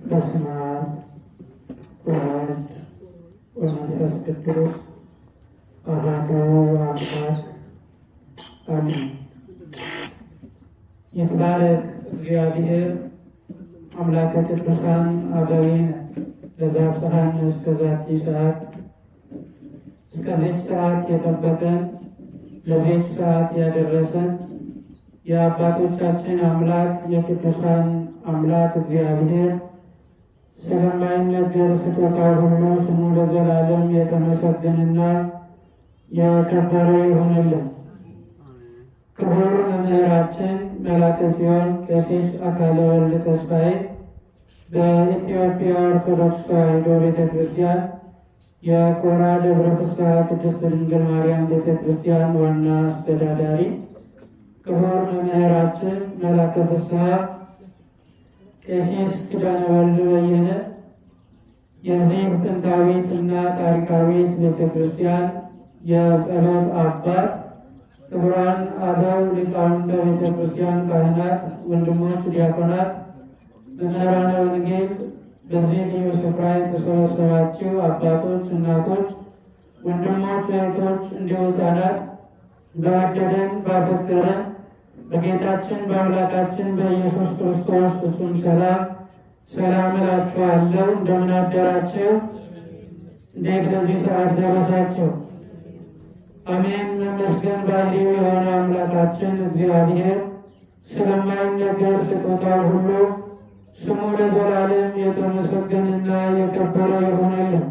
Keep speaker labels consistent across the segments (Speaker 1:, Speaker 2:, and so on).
Speaker 1: በስመ አብ ወወልድ ወመንፈስ ቅዱስ አሐዱ አምላክ አሜን። ይትባረክ እግዚአብሔር አምላከ ቅዱሳን አበዊነ ለዘአብጽሐነ እስከዛቲ ሰዓት። እስከዚች ሰዓት የጠበቀን ለዚች ሰዓት ያደረሰን የአባቶቻችን አምላክ የቅዱሳን አምላክ እግዚአብሔር ስለማይነገር ስጦታው ሁሉ ስሙ ለዘላለም የተመሰገነና የከበረ ይሁንልን። ክቡር መምህራችን መላከ ጽዮን ቀሲስ አካለ ወልድ ተስፋዬ በኢትዮጵያ ኦርቶዶክስ ተዋሕዶ ቤተክርስቲያን የኮራ ደብረ ፍስሐ ቅድስት ድንግል ማርያም ቤተክርስቲያን ዋና አስተዳዳሪ፣ ክቡር መምህራችን መላከ ፍስሐ ቄሲስ ኪዳነ ወልድ በየነ የዚህ ጥንታዊት እና ታሪካዊት ቤተክርስቲያን የጸሎት አባት፣ ክቡራን አበው ሊቃውንተ ቤተክርስቲያን ካህናት፣ ወንድሞች ዲያቆናት፣ መምህራነ ወንጌል፣ በዚህ ልዩ ስፍራ የተሰበሰባችሁ አባቶች፣ እናቶች፣ ወንድሞች፣ እህቶች እንዲሁ ሕፃናት በወደደን ባፈቀረን በጌታችን በአምላካችን በኢየሱስ ክርስቶስ ፍጹም ሰላም እላችኋለሁ። እንደምን አደራችሁ? እንዴት ለዚህ ሰዓት ደረሳችሁ? አሜን። መመስገን ባህሪው የሆነ አምላካችን እግዚአብሔር ስለማይነገር ስጦታው ሁሉ ስሙ ለዘላለም የተመሰገነና የከበረ ይሆንልን።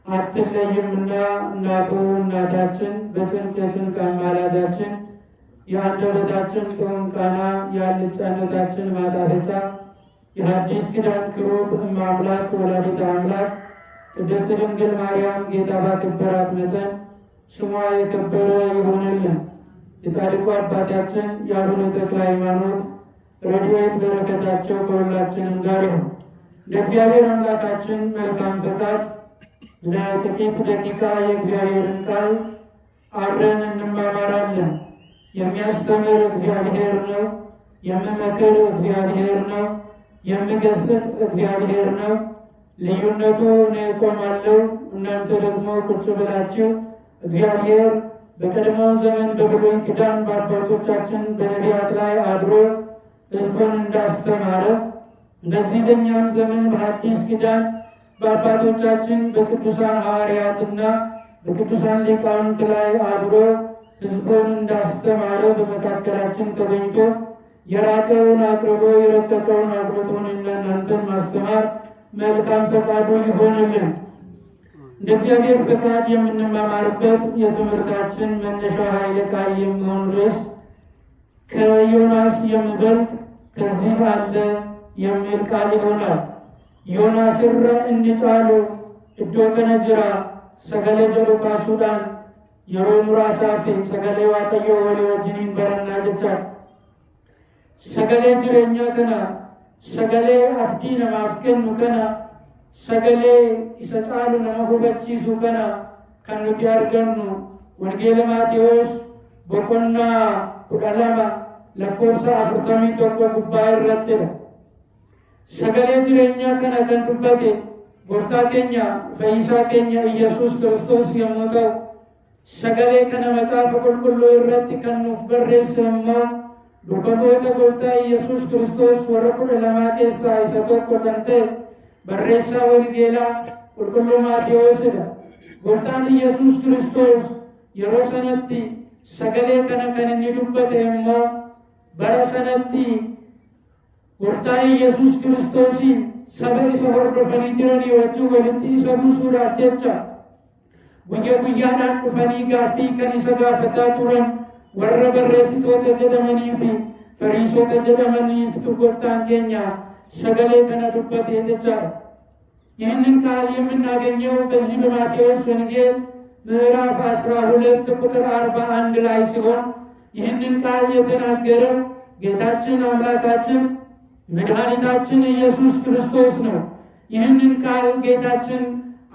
Speaker 1: አትለይምና እናቱ እናታችን በጭንቅ የጭንቅ አማላጃችን የአንደበታችን ጥዑም ቃና የአልጫነታችን ማጣፈጫ የሐዲስ ኪዳን ክሩብ እመ አምላክ ወላዲተ አምላክ ቅድስት ድንግል ማርያም ጌታ ባከበራት መጠን ስሟ የከበረ ይሆንልን። የጻድቁ አባታችን የአቡነ ተክለ ሃይማኖት ረድኤት በረከታቸው ከሁላችንም ጋር ይሁን። እንደ እግዚአብሔር አምላካችን መልካም ፈቃድ ለጥቂት ደቂቃ የእግዚአብሔርን ቃል አብረን እንማማራለን። የሚያስተምር እግዚአብሔር ነው። የሚመክር እግዚአብሔር ነው። የሚገስጽ እግዚአብሔር ነው። ልዩነቱ እኔ እቆማለሁ፣ እናንተ ደግሞ ቁጭ ብላችሁ እግዚአብሔር በቀድሞው ዘመን በብሉይ ኪዳን በአባቶቻችን በነቢያት ላይ አድሮ ሕዝቡን እንዳስተማረ እንደዚህ በእኛም ዘመን በሐዲስ ኪዳን በአባቶቻችን በቅዱሳን ሐዋርያትና በቅዱሳን ሊቃውንት ላይ አድሮ ሕዝቡን እንዳስተማረ በመካከላችን ተገኝቶ የራቀውን አቅርቦ የረቀቀውን አጉልቶንና እናንተን ማስተማር መልካም ፈቃዱ ይሆንልን። እንደ እግዚአብሔር ፈቃድ የምንማማርበት የትምህርታችን መነሻ ኃይለ ቃል የሚሆን ርዕስ ከዮናስ የሚበልጥ ከዚህ አለ የሚል ቃል ይሆናል። ዮናስራ እንጫሉ እዶ ከነጅራ ሰገለ ጀሉ ካሱዳን የሮሙራ ሳፌ ሰገሌ ዋቀዮ ወሌ ወጅኒን በረና ጀቻ ሰገሌ ጅሬኛ ከና ሰገሌ አብዲ ነማፍ kennu ከና ሰገሌ ኢሰጫሉ ነማ ሁበቺሱ ከና ከኑቲ አርገኑ ወንጌለ ማቴዎስ ቦቆና ቁዳላማ ለኮብሳ አፍርተሚ ቶኮ ጉባ ይረትነ ሰገሌ ጅሬኛ ከና ከንዱበቴ ጎፍታ ኬኛ ፈይሳ ኬኛ ኢየሱስ ክርስቶስ የሞተው ሰገሌ ከነ መጽሐፈ ቁልቁሉ ይረት ከኑፍ በሬሰማ ዱከቦተ ጎፍታ ኢየሱስ ክርስቶስ ወረቁል ለማቴሳ ይሰቶኮ ከንተ በሬሳ ወንጌላ ቁልቁሉ ማቴዎስ ጎፍታን ኢየሱስ ክርስቶስ የሮሰነቲ ሰገሌ ከነ ከነኒ ዱበተ እሞ በረሰነቲ ጎፍታ ኢየሱስ ክርስቶስ ሰበይ ሰወርዶ ፈኒቲሮኒ ወጁ ወልቲ ሰሙሱራ ጀቻ ጉየ ጉያናን ዱፈኒ ጋፊ ከኒሰ ጋፈታ ቱረን ወረ በሬሲቶተ ጀደመኒፊ ፈሪሶተ ጀደመኒፍ ጎፍታን ኬኛ ሰገሌ ከነ ዱበተ ጀቻ። ይህንን ቃል የምናገኘው በዚህ በማቴዎስ ወንጌል ምዕራፍ 12 ቁጥር 41 ላይ ሲሆን ይህንን ቃል የተናገረው ጌታችን አምላካችን መድኃኒታችን ኢየሱስ ክርስቶስ ነው። ይህንን ቃል ጌታችን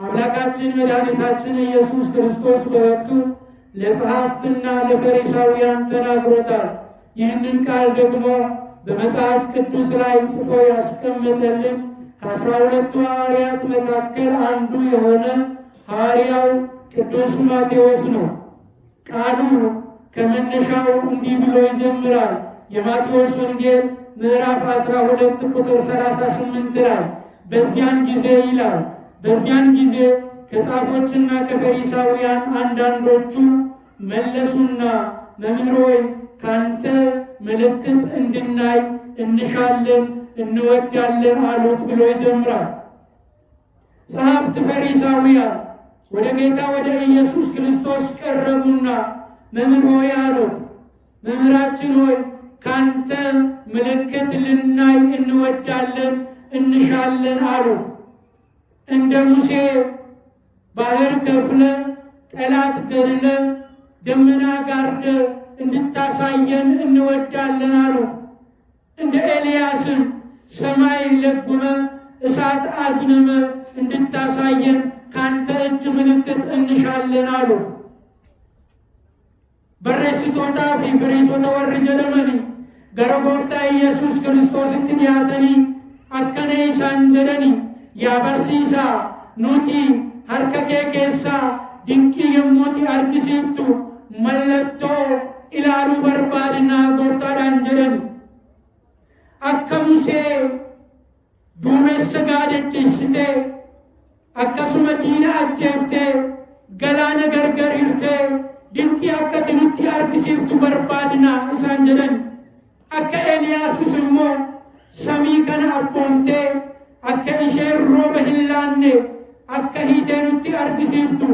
Speaker 1: አምላካችን መድኃኒታችን ኢየሱስ ክርስቶስ በወቅቱ ለጸሐፍትና ለፈሪሳውያን ተናግሮታል። ይህንን ቃል ደግሞ በመጽሐፍ ቅዱስ ላይ ጽፎ ያስቀመጠልን ከ12ቱ ሐዋርያት መካከል አንዱ የሆነ ሐዋርያው ቅዱስ ማቴዎስ ነው። ቃሉ ከመነሻው እንዲህ ብሎ ይጀምራል። የማቴዎስ ወንጌል ምዕራፍ 12 ቁጥር 38 ላይ በዚያን ጊዜ ይላል፣ በዚያን ጊዜ ከጻፎችና ከፈሪሳውያን አንዳንዶቹ መለሱና መምህር ሆይ ካንተ ምልክት እንድናይ እንሻለን እንወዳለን አሉት ብሎ ይጀምራል። ጸሐፍት ፈሪሳውያን ወደ ጌታ ወደ ኢየሱስ ክርስቶስ ቀረቡና መምህር ሆይ አሉት፣ መምህራችን ሆይ ካንተ ምልክት ልናይ እንወዳለን እንሻለን አሉት። እንደ ሙሴ ባህር ከፍለ ጠላት ገድለ ደመና ጋርደ እንድታሳየን እንወዳለን አሉት። እንደ ኤልያስም ሰማይ ለጉመ እሳት አዝንመ እንድታሳየን ካንተ እጅ ምልክት እንሻለን አሉት። በሬሲቶታ ፊፍሪሶተ ወር ጀደመኒ ገረጎፍታ ኢየሱስ ክርስቶስ ትንያተኒ አከነ ኢሳን ጀደኒ ያበርሲሳ ኑቲ ሀርከኬ ኬሳ ድንቂ የሞቲ አርግሲፍቱ መለቶ ኢላሉ በርባድና ጎፍታዳን ጀደኒ አከ ሙሴ ዱሜሰ ጋደድስቴ akkasuma diina ajjeeftee galaana gargar hirtee dinqii akka nutti argisiiftu barbaadna isaan jedhan. Akka Eeliyaasis immoo samii kana abboomtee akka isheen rooba hin laanne akka hiitee nutti argisiiftu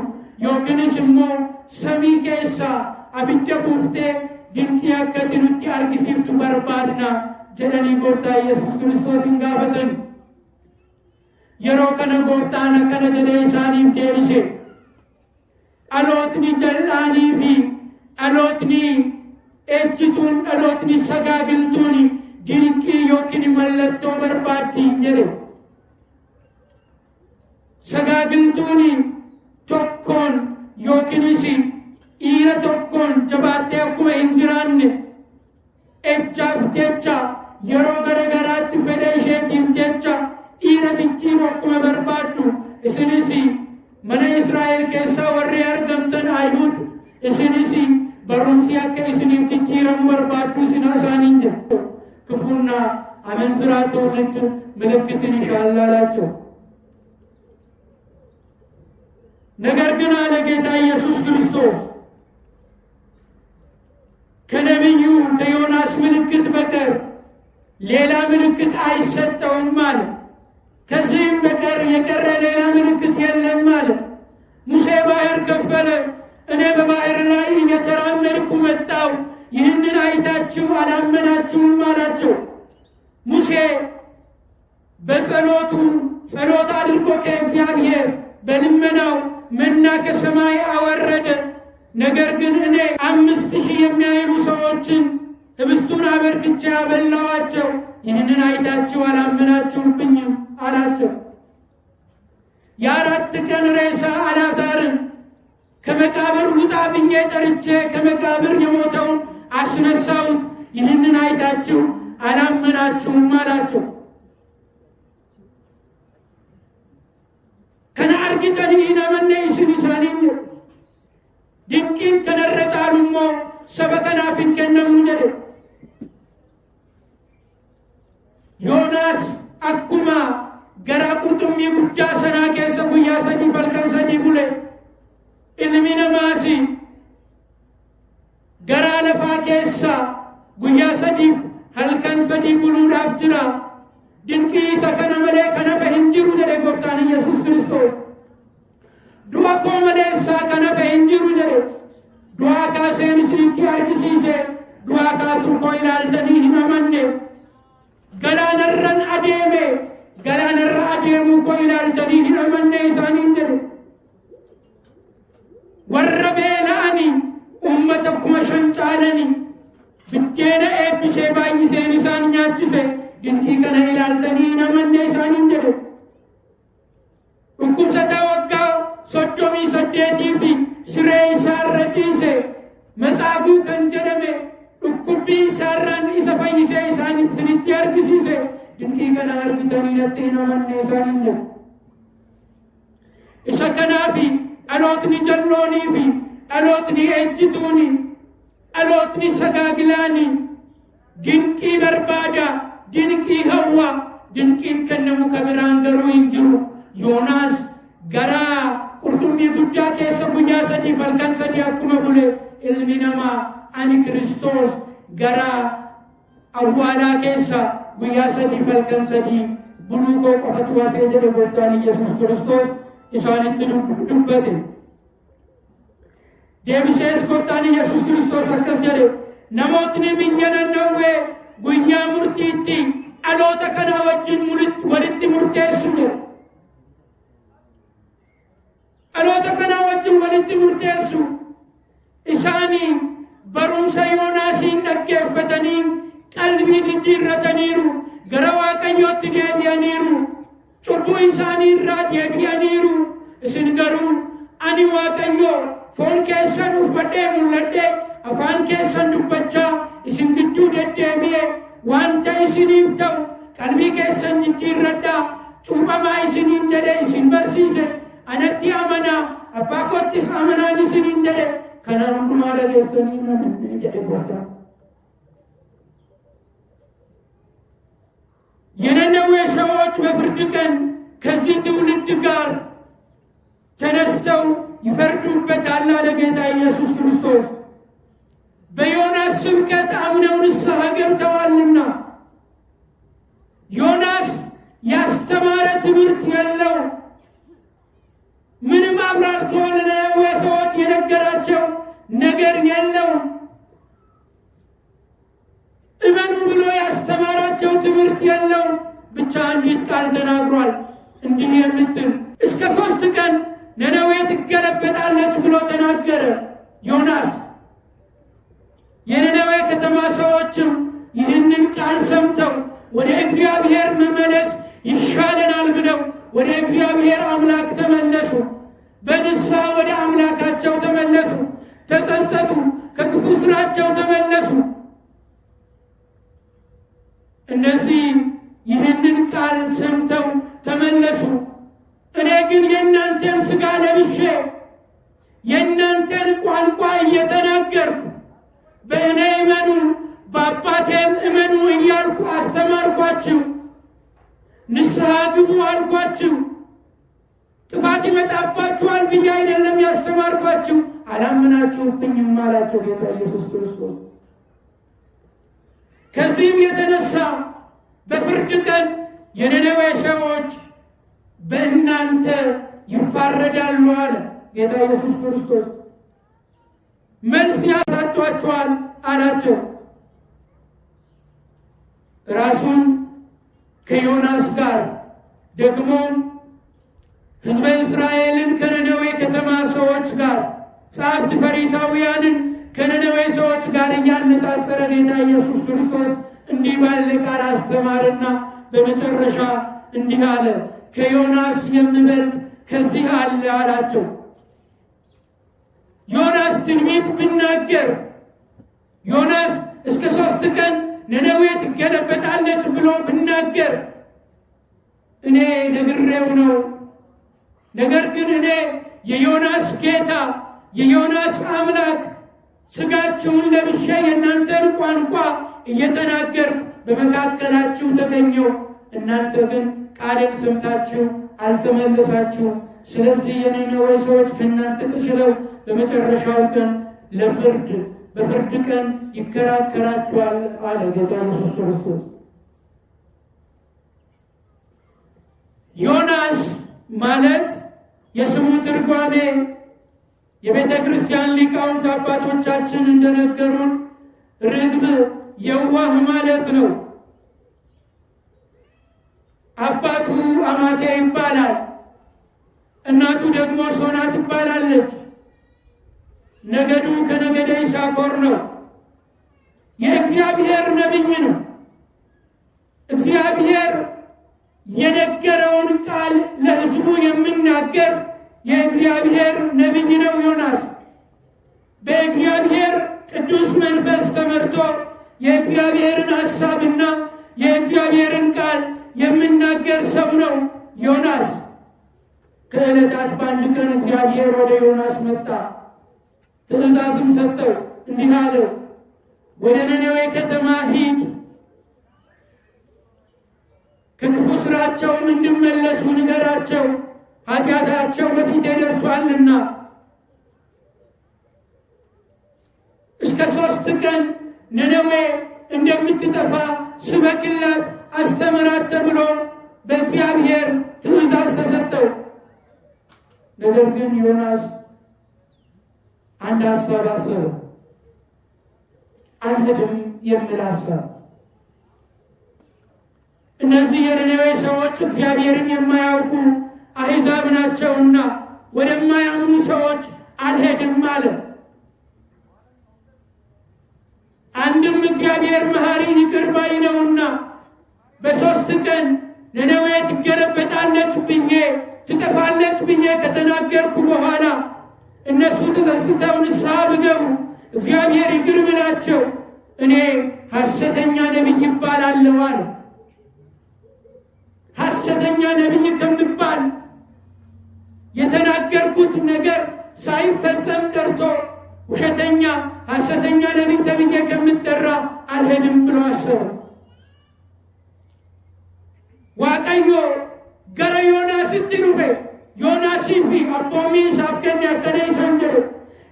Speaker 1: yookiinis immoo samii keessaa abidda buuftee dinqii akka nutti argisiiftu barbaadna jedhanii gooftaa Yesuus Kiristoosin gaafatan. yeroo kana gooftaan akkana jedhee isaaniif deebise, dhalootni jal'aanii fi dhalootni ejjituun dhalootni sagaagiltuun dinqii yookiin mallattoo barbaaddi jedhe. Sagaagiltuun tokkoon yookiinis dhiira tokkoon jabaattee akkuma hin jiraanne ejjaaf jecha yeroo garagaraatti fedha isheetiif jecha dhiira jijjiiru akkuma barbaaddu isinis mana Israa'el keessaa warri argamtan Ayhuud isinis barumsi akka isiniif jijjiiramu barbaaddu isin isaaniin jedhu ክፉና አመንዝራ ትውልድ ምልክትን ይሻል አላቸው። ነገር ግን አለ ጌታ ኢየሱስ ክርስቶስ ከነቢዩ ከዮናስ ምልክት በቀር ሌላ ምልክት አይሰጠውም አለ። ከዚህም በቀር የቀረ ሌላ ምልክት የለም አለ። ሙሴ ባህር ከፈለ፣ እኔ በባህር ላይ እየተራመድኩ መጣሁ፣ ይህንን አይታችሁ አላመናችሁም አላቸው። ሙሴ በጸሎቱ ጸሎት አድርጎ ከእግዚአብሔር በልመናው መና ከሰማይ አወረደ። ነገር ግን እኔ 5000 የሚያህሉ ሰዎችን ህብስቱን አበርክቼ አበላኋቸው፣ ይህንን አይታችሁ አላመናችሁብኝም አላቸው። የ4 ቀን ሬሳ አልዓዛርን ከመቃብር ውጣ ብዬ ጠርቼ ከመቃብር የሞተውን አስነሳሁት፣ ይህንን አይታችሁ አላመናችሁም አላቸው። ከነአርግጠን ኢነመነ ኢስን ኢሳኒን ድንቂን ከነረጫሉሞ ሰበከናፊን ከነሙ ጀደ ዮናስ አኩማ ገራ ቁርጡሚ ጉዳ ሰና ኬሰ ጉያ ሰዲ ፈልከን ሰዲ ቡሌ ilmi namaas garaa lafaa keessa guyyaa sadiif halkan sadii buluudhaaf jira. Dinqii isa kana malee kan hafe hin jiru jedhe gooftaan Yesuus Kiristoos. Du'a koo maleessaa kan hafe hin jiru jedhe. Du'aa kaaseen isinitti argisiise, du'aa kaasuu koo ilaaltanii hin amanne. Galaanarran adeeme, galaanarra adeemuu koo ilaaltanii hin amanne isaaniin jedhe. warra beela'ani ummata 5,000 caalani biddeena eebbisee baay'iseen isaan nyaachise, dinqii kana ilaaltanii hin amanne isaaniin jedhe. Dhukkubsataa waggaa 38 fi siree isaarra ciise Matsaaguu kan jedhame dhukkubbii isaarraan isa fayya fayyisee isaan isinitti argisiise dinqii kana argitanii natti hin amanne isaaniin jedhu. Isa kanaafi dhalootni jalloonii fi dhalootni ejjituuni dhalootni sagaagilaani dinqii barbaada, dinqii hawwa. Dinqiin kennamu ka biraan garuu hin jiru. Yoonaas garaa qurxummii guddaa keessa guyyaa 3 halkan 3 akkuma bule ilmi namaa ani Kiristoos garaa awwaalaa keessa guyyaa 3 halkan 3 buluu koo qofatu hafee jedhe gooftaan Yesuus Kiristoos isaanitti dubbate. Deebisees gooftaan Yesuus Kiristoos akkas jedhe, namootni biyya Nanawwee guyyaa murtiitti dhaloota kana wajjin walitti murteessu jedhe. Dhaloota kana wajjin walitti murteessu. Isaanii barumsa Yoonaasiin dhaggeeffatanii qalbii jijjiirrataniiru, gara Waaqayyootti deebi'aniiru, cubbuu isaanii irraa deebi'aniiru. Isin garuu ani Waaqayyo foon keessan uffadhee mul'adhee afaan keessan dubbachaa isin gidduu deddeebi'ee wanta isiniif ta'u qalbii keessan jijjiirradhaa, cuuphamaa isiniin jedhe isin barsiise, anatti amanaa, abbaa koottis amanaan isiniin jedhe, kanaan hundumaa dhageessanii namanne jedhe gooftaan. የነነዌ ሰዎች በፍርድ ቀን ከዚህ ትውልድ ጋር ተነስተው ይፈርዱበታል አለ ጌታ ኢየሱስ ክርስቶስ። በዮናስ ስብከት አምነው ንስሐ ገብተዋልና። ዮናስ ያስተማረ ትምህርት የለው። ምንም አብራርቶ ለነነዌ ሰዎች የነገራቸው ነገር የለው። እመኑ ብሎ ያስተማራቸው ትምህርት የለው። ብቻ አንዲት ቃል ተናግሯል እንዲህ የምትል እስከ 3 ቀን ነነዌ ትገለበጣለች ብሎ ተናገረ ዮናስ። የነነዌ ከተማ ሰዎችም ይህንን ቃል ሰምተው ወደ እግዚአብሔር መመለስ ይሻለናል ብለው ወደ እግዚአብሔር አምላክ ተመለሱ። በንስሐ ወደ አምላካቸው ተመለሱ፣ ተጸጸቱ፣ ከክፉ ስራቸው ተመለሱ። እነዚህ ይህንን ቃል ሰምተው ተመለሱ። እኔ ግን የእናንተን ሥጋ ለብሼ የእናንተን ቋንቋ እየተናገርኩ በእኔ እመኑ በአባቴም እመኑ እያልኩ አስተማርኳችሁ፣ ንስሐ ግቡ አልኳችሁ። ጥፋት ይመጣባችኋል ብዬ አይደለም ያስተማርኳችሁ፣ አላመናችሁብኝም አላቸው ጌታ ኢየሱስ ክርስቶስ። ከዚህም የተነሳ በፍርድ ቀን የነነዌ ሰዎች በእናንተ ይፋረዳሉ አለ ጌታ ኢየሱስ ክርስቶስ። መልስ ያሳጧቸዋል አላቸው። ራሱን ከዮናስ ጋር ደግሞ ሕዝበ እስራኤልን ከነነዌ ከተማ ሰዎች ጋር፣ ጸሐፍት ፈሪሳውያንን ከነነዌ ሰዎች ጋር እያነጻጸረ ጌታ ኢየሱስ ክርስቶስ እንዲህ ባለ ቃል አስተማርና በመጨረሻ እንዲህ አለ፣ ከዮናስ የሚበልጥ ከዚህ አለ አላቸው። ዮናስ ትንቢት ብናገር፣ ዮናስ እስከ 3 ቀን ነነዌ ትገለበጣለች ብሎ ብናገር እኔ ነግሬው ነው። ነገር ግን እኔ የዮናስ ጌታ የዮናስ አምላክ ሥጋችሁን ለብሼ የእናንተን ቋንቋ እየተናገር በመካከላችሁ ተገኘው። እናንተ ግን ቃሌን ሰምታችሁ አልተመለሳችሁም። ስለዚህ የነነዌ ሰዎች ከእናንተ ተሽለው በመጨረሻው ቀን በፍርድ ቀን ይከራከራችኋል አለ ጌታ ኢየሱስ ክርስቶስ። ዮናስ ማለት የስሙ ትርጓሜ የቤተ ክርስቲያን ሊቃውንት አባቶቻችን እንደነገሩን ርግብ የዋህ ማለት ነው። አባቱ አማቴ ይባላል፣ እናቱ ደግሞ ሶና ትባላለች። ነገዱ ከነገደ ይሳኮር ነው። የእግዚአብሔር ነቢይ ነው። እግዚአብሔር የነገረውን ቃል ለሕዝቡ የሚናገር የእግዚአብሔር ነቢይ ነው ዮናስ። በእግዚአብሔር ቅዱስ መንፈስ ተመርቶ የእግዚአብሔርን ሐሳብ የእግዚአብሔርን ቃል የሚናገር ሰው ነው ዮናስ። ከዕለታት በአንድ ቀን እግዚአብሔር ወደ ዮናስ መጣ፣ ትእዛዝም ሰጠው፣ እንዲህ አለው፣ ወደ ነነዌ ከተማ ሂድ፣ ከክፉ ስራቸውም እንዲመለሱ ንገራቸው፣ ኃጢአታቸው በፊቴ ደርሷልና እስከ 3 ቀን ነነዌ እንደምትጠፋ ስበክላት፣ አስተምራት ተብሎ በእግዚአብሔር ትእዛዝ ተሰጠው። ነገር ግን ዮናስ አንድ ሀሳብ አሰበ፣ አልሄድም የሚል ሀሳብ። እነዚህ የነነዌ ሰዎች እግዚአብሔርን የማያውቁ አሕዛብ ናቸውና ወደማያምኑ ሰዎች አልሄድም አለ። አንድም እግዚአብሔር መሐሪ ይቅር ባይ ነውና በ3 ቀን ነነዌ ትገለበጣለች ብዬ ትጠፋለች ብዬ ከተናገርኩ በኋላ እነሱ ተጸጽተው ንስሐ ቢገቡ እግዚአብሔር ይቅር ብላቸው እኔ ሐሰተኛ ነቢይ ይባላለሁ አለ። ሐሰተኛ ነቢይ ከምባል የተናገርኩት ነገር ሳይፈጸም ቀርቶ ውሸተኛ ሐሰተኛ ነቢይ ተብዬ ከምጠራ አልሄድም ብሎ አሰቡ። ዋቀዮ ገረ ዮናስ ትሩፌ ዮናስ ፊ አቦሚ ሳፍከን ያከነ ሰንጀሩ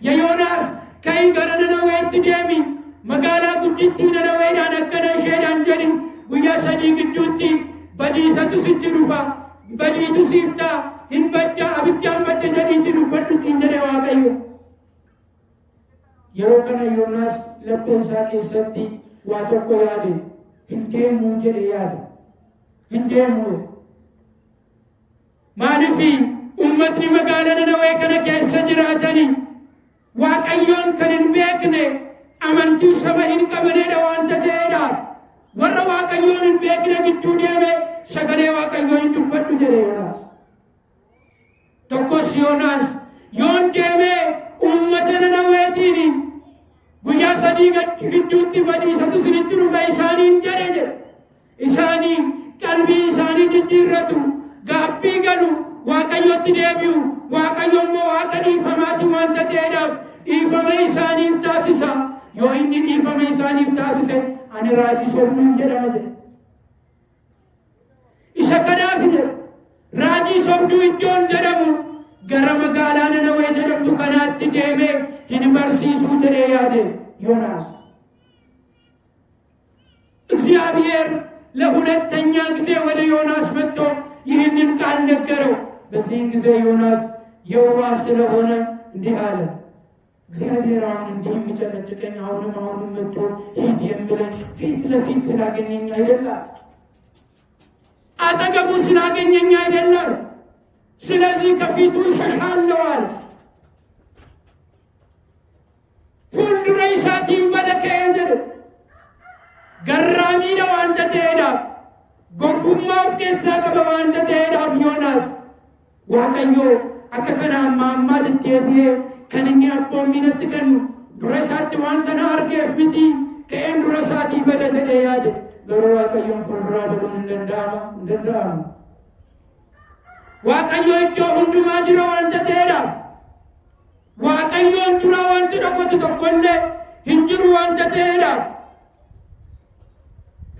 Speaker 1: የዮናስ ከይ ገረ ነነዌ ትደሚ መጋላ ጉድቲ ነነዌ ዳነከነ ሸዳን ጀሪ ጉያ ሰዲ ግዱቲ በዲሰቱ ሲትሩፋ በዲቱ ሲፍታ እንበዳ አብጃን በደ ጀዲ ትሩፈቱ ትንጀረ ዋቀዮ yeroo kana Yoonaas laphee isaa keessatti waa tokko yaade, hin deemuu jedhe yaade, hin deemuu. Maaliifi ummatni magaalaa Nanawwee kana keessa jiraatanii Waaqayyoon kan hin beekne amantii saba hin qabanedha waanta ta'eedhaaf warra Waaqayyoon hin beekne gidduu deeme sagalee Waaqayyoo hin dubbadhu jedhe Yoonaas. Tokkos Yoonaas yoon deeme ummata Nanawweetiin guyyaa 3 gidduutti badiisatu sinitti dhufe isaaniin jedhe isaanii qalbii isaanii jijjiirratu gaabbii galu Waaqayyotti deebi'u. Waaqayyo immoo Waaqa dhiifamaati waanta ta'eedhaaf dhiifama isaaniif taasisa. Yoo inni dhiifama isaaniif taasise ani raajii sobduun jedhama jedhe. Isa kanaaf jedhe raajii sobduu iddoon jedhamu gara magaalaa Nanawwee jedhamtu kanaatti deemee hin barsiisuu jedhee yaade ዮናስ። እግዚአብሔር ለሁለተኛ ጊዜ ወደ ዮናስ መጥቶ ይህንን ቃል ነገረው። በዚህን ጊዜ ዮናስ የዋህ ስለሆነ እንዲህ አለ፣ እግዚአብሔር አሁን እንዲህ የሚጨቀጭቀኝ አሁንም መጥቶ ሂድ የሚለኝ ፊት ለፊት ስላገኘኝ አይደለም፣ አጠገቡ ስላገኘኝ አይደለም። ስለዚህ ከፊቱ እሸሻለሁ አለ። fuuldura isaatiin badakee jedhe garraamiidha waanta ta'eedhaaf gogummaa of keessaa qaba waanta ta'eedhaaf Yoonaas Waaqayyoo akka kana ammaa deddeebi'ee kan inni abboominatti kennu dura isaatti waanta na argeef miti ka'een dura isaatii bada jedhee yaade. Garuu Waaqayyoon fuulduraa baduun hin danda'amu. Waaqayyoo iddoo hundumaa jira waanta ta'eedhaaf Waaqayyoon dura wanti dhokatu tokkollee hin jiru waanta ta'eedhaaf.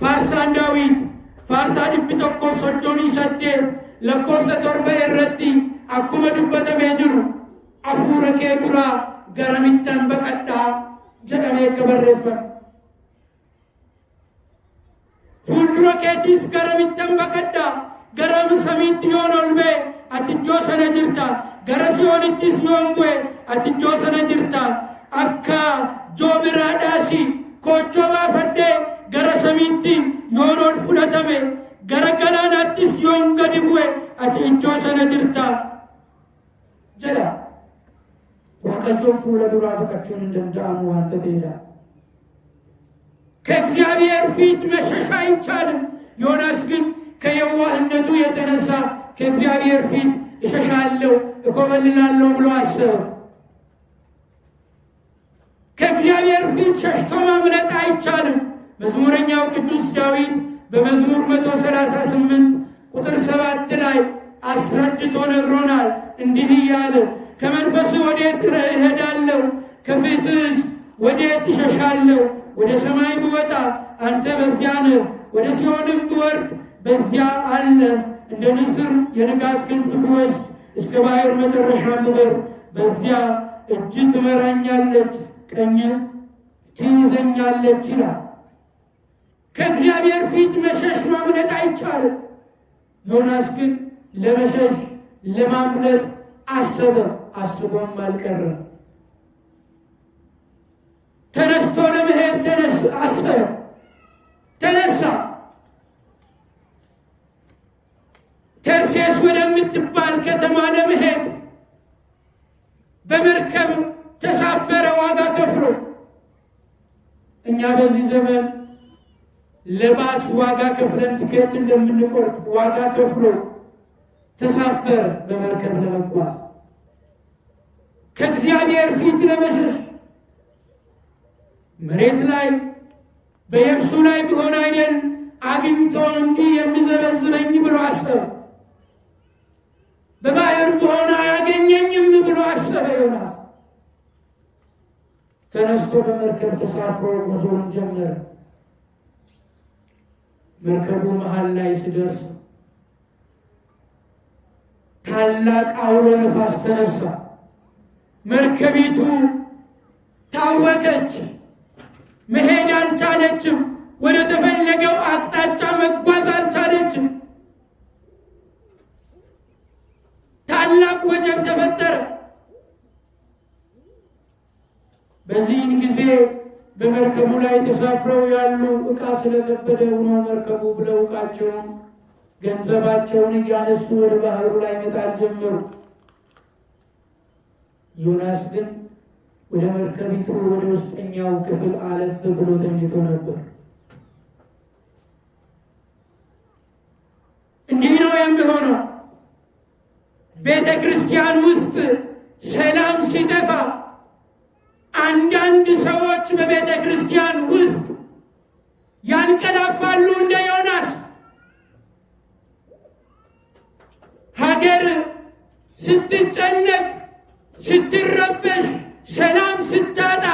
Speaker 1: Faarsaan Daawit faarsaa 138 lakkoofsa 7 irratti akkuma dubbatamee jiru hafuura kee duraa garamittan baqadhaa jedhamee akka barreeffame. Fuuldura keetiis garamittan baqadhaa, garam samiitti yoon ol ba'e ati iddoo sana jirta, gara Siyoonittis yoon bu'e ati iddoo sana jirta. Akka joobiraadhaasi koochoo baafadhee gara samiitti yoon ol fudhatame, gara galaanaattis yoon gadi bu'e ati iddoo sana jirta jedha. Waaqayyoon fuula duraa baqachuun hin danda'amu waanta ta'eedhaaf ከእግዚአብሔር ፊት መሸሽ አይቻልም። ዮናስ ግን ከየዋህነቱ የተነሳ ከእግዚአብሔር ፊት እሸሻለሁ እኮበልላለሁ ብሎ አሰበ። ከእግዚአብሔር ፊት ሸሽቶ ማምለጥ አይቻልም። መዝሙረኛው ቅዱስ ዳዊት በመዝሙር 138 ቁጥር 7 ላይ አስረድቶ ነግሮናል። እንዲህ እያለ ከመንፈስህ ወዴት እሄዳለሁ? ከፊትህስ ወዴት እሸሻለሁ? ወደ ሰማይ ብወጣ አንተ በዚያ ነህ፣ ወደ ሲኦልም ብወርድ በዚያ አለ። እንደ ንስር የንጋት ክንፍ ብወስድ እስከ ባሕር መጨረሻ ብበር በዚያ እጅ ትመራኛለች፣ ቀኝ ትይዘኛለች ይላል። ከእግዚአብሔር ፊት መሸሽ ማምለጥ አይቻልም። ዮናስ ግን ለመሸሽ ለማምለጥ አሰበ፣ አስቦም አልቀረም። ተነስቶ ለመሄድ አሰበ፣ ተነሳ። ተርሴስ ወደምትባል ከተማ ለመሄድ በመርከብ ተሳፈረ፣ ዋጋ ከፍሎ። እኛ በዚህ ዘመን ለባስ ዋጋ ከፍለን ትኬት እንደምንቆርጥ ዋጋ ከፍሎ ተሳፈረ በመርከብ ለመጓዝ ከእግዚአብሔር ፊት ለመሸሽ። መሬት ላይ በየብሱ ላይ ቢሆን አይደል አግኝቶ እንዲህ የሚዘበዝበኝ ብሎ አሰበ። በባህር ቢሆን አያገኘኝም ብሎ አሰበ ዮናስ። ተነስቶ በመርከብ ተሳፍሮ ጉዞውን ጀመረ። መርከቡ መሃል ላይ ሲደርስ ታላቅ አውሎ ነፋስ ተነሳ። መርከቢቱ ታወከች፣ መሄድ አልቻለችም። ወደ ተፈለገው አቅጣጫ መጓዝ አልቻለችም። ታላቅ ወጀብ ተፈጠረ። በዚህን ጊዜ በመርከቡ ላይ ተሳፍረው ያሉ ዕቃ ስለከበደው ነው መርከቡ ብለው ዕቃቸውን ገንዘባቸውን እያነሱ ወደ ባህሩ ላይ መጣል ጀመሩ። ዮናስ ግን ወደ መርከቢቱ ወደ ውስጠኛው ክፍል አለፍ ብሎ ተኝቶ ነበር። እንዲህ ነው የሚሆነው። ቤተ ክርስቲያን ውስጥ ሰላም ሲጠፋ አንዳንድ ሰዎች በቤተ ክርስቲያን ውስጥ ያንቀላፋሉ እንደ ዮናስ። ሀገር ስትጨነቅ፣ ስትረበሽ፣ ሰላም ስታጣ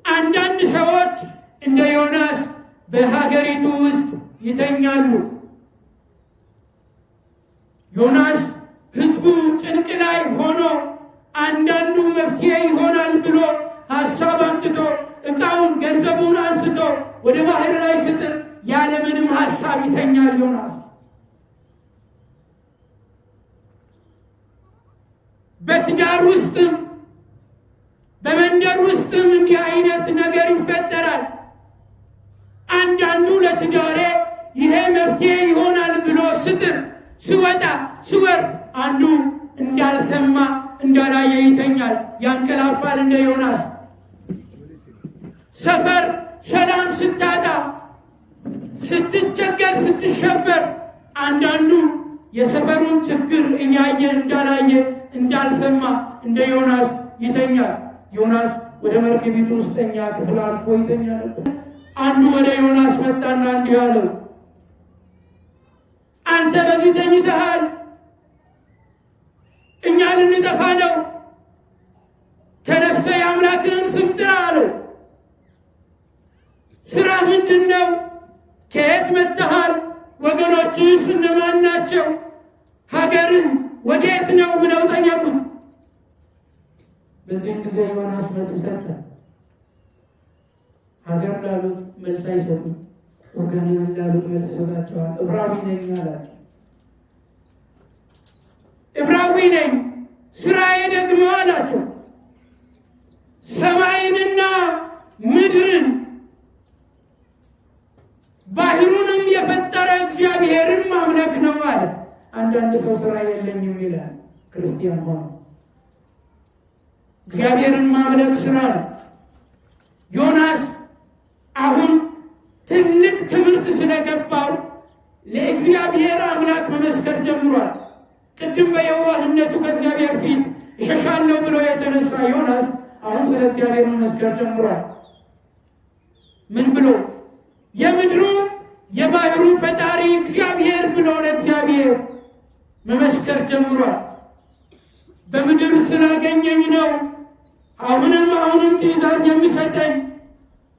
Speaker 1: አንዳንድ ሰዎች እንደ ዮናስ በሀገሪቱ ውስጥ ይተኛሉ። ዮናስ ሕዝቡ ጭንቅ ላይ ሆኖ አንዳንዱ መፍትሄ ይሆናል ብሎ ሀሳብ አምጥቶ ዕቃውን ገንዘቡን አንስቶ ወደ ባህር ላይ ስጥል ያለምንም ሀሳብ ይተኛል ዮናስ። በትዳር ውስጥም በመንደር ውስጥም እንዲህ አይነት ነገር ይፈጠራል። አንዳንዱ ለትዳሬ ይሄ መፍትሄ ይሆናል ብሎ ስጥር ስወጣ ስወርድ አንዱ እንዳልሰማ እንዳላየ ይተኛል፣ ያንቀላፋል እንደ ዮናስ። ሰፈር ሰላም ስታጣ፣ ስትቸገር፣ ስትሸበር አንዳንዱ የሰፈሩን ችግር እያየ እንዳላየ እንዳልሰማ እንደ ዮናስ ይተኛል። ዮናስ ወደ መርከቢቱ ውስጠኛ ክፍል አልፎ ይተኛ ነበር። አንዱ ወደ ዮናስ መጣና እንዲህ አለው፣ አንተ በዚህ ተኝተሃል፣ እኛ ልንጠፋ ነው። ተነስተህ የአምላክህን ስም ጥራ አለው። ስራ ምንድን ነው? ከየት መጥተሃል? ወገኖችስ እነማን ናቸው? ሀገርን ወዴት ነው ብለው ጠየቁት። በዚህ ጊዜ ዮናስ መልስ ሰጠ። ሀገር ላሉት መልስ አይሰጡም፣ ወገንን ላሉት መልስ ይሰጣቸዋል። ዕብራዊ ነኝ አላቸው። ዕብራዊ ነኝ፣ ስራዬ ደግሞ አላቸው ሰማይንና ምድርን ባህሩንም የፈጠረ እግዚአብሔርን ማምለክ ነው አለ። አንዳንድ ሰው ስራ የለኝም ይላል። ክርስቲያን ሆኖ እግዚአብሔርን ማምለክ ስራ ነው። ዮናስ አሁን ትልቅ ትምህርት ስለገባው ለእግዚአብሔር አምላክ መመስከር ጀምሯል። ቅድም በየዋህነቱ ከእግዚአብሔር ፊት እሸሻለሁ ብሎ የተነሳ ዮናስ አሁን ስለ እግዚአብሔር መመስከር ጀምሯል። ምን ብሎ? የምድሩ የባህሩ የባህሩ ፈጣሪ እግዚአብሔር ብሎ ለእግዚአብሔር መመስከር ጀምሯል። በምድር ስላገኘኝ ነው አሁንም ትእዛዝ የሚሰጠኝ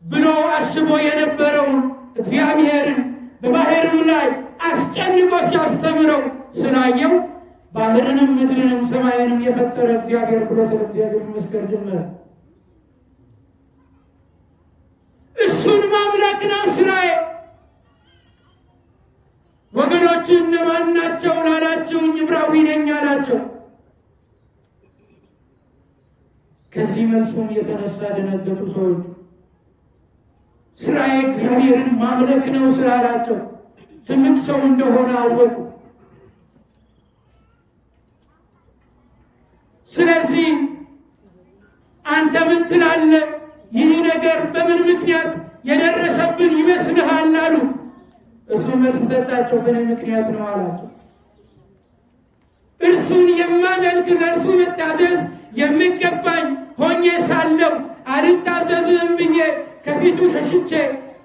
Speaker 1: ብሎ አስቦ የነበረውን እግዚአብሔርን በባህርም ላይ አስጨንቆ ሲያስተምረው ስላየው ባህርንም ምድርንም ሰማይንም የፈጠረ እግዚአብሔር ብሎ ስለ እግዚአብሔር መመስከር ጀመረ። እሱን ማምለክ ነው ስራዬ። ወገኖች እነማን ናቸው ላላቸውኝ ዕብራዊ ነኝ አላቸው። ከዚህ መልሱም የተነሳ ደነገጡ ሰዎች። ስራዬ እግዚአብሔርን ማምለክ ነው ስላላቸው ትልቅ ሰው እንደሆነ አወቁ። ስለዚህ አንተ ምን ትላለህ? ይህ ነገር በምን ምክንያት የደረሰብን ይመስልሃል አሉ። እሱ መልስ ሰጣቸው። በእኔ ምክንያት ነው አላቸው። እርሱን የማመልክ ለእርሱ መታዘዝ የሚገባኝ ሆኜ ሳለው አልታዘዝም ብዬ ከፊቱ ሸሽቼ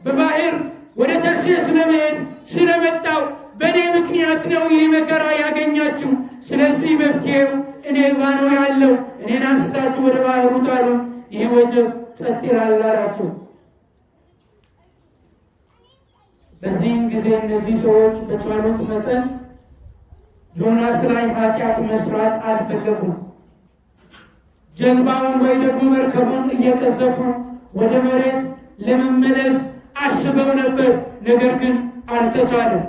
Speaker 1: በባህር ወደ ተርሴስ ለመሄድ ስለመጣው በእኔ ምክንያት ነው ይህ መከራ ያገኛችሁ። ስለዚህ መፍትሄው እኔ ጋር ነው ያለው። እኔን አንስታችሁ ወደ ባህሩ ጣሉ፣ ይህ ወጀብ ጸጥ ይላል አላቸው። በዚህም ጊዜ እነዚህ ሰዎች በቻሉት መጠን ዮናስ ላይ ኃጢአት መስራት አልፈለጉም። ጀልባውን ወይ ደግሞ መርከቡን እየቀዘፉ ወደ መሬት ለመመለስ አስበው ነበር። ነገር ግን አልተቻለም።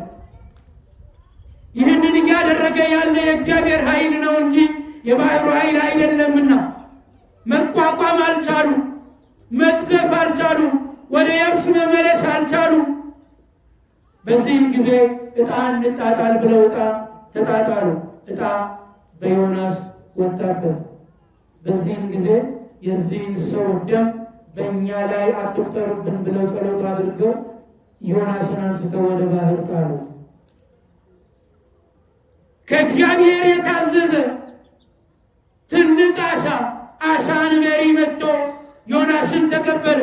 Speaker 1: ይህንን እያደረገ ያለ የእግዚአብሔር ኃይል ነው እንጂ የባህሩ ኃይል አይደለምና መቋቋም አልቻሉ፣ መቅዘፍ አልቻሉ፣ ወደ የብስ መመለስ አልቻሉ። በዚህም ጊዜ ዕጣ እንጣጣል ብለው ዕጣ ተጣጣሉ። ዕጣ በዮናስ ወጣበት። በዚህም ጊዜ የዚህን ሰው ደም በእኛ ላይ አትቁጠሩብን ብለው ጸሎት አድርገው ዮናስን አንስተው ወደ ባህር ጣሉት። ከእግዚአብሔር የታዘዘ ትልቅ አሳ አንበሪ መጥቶ ዮናስን ተቀበለ።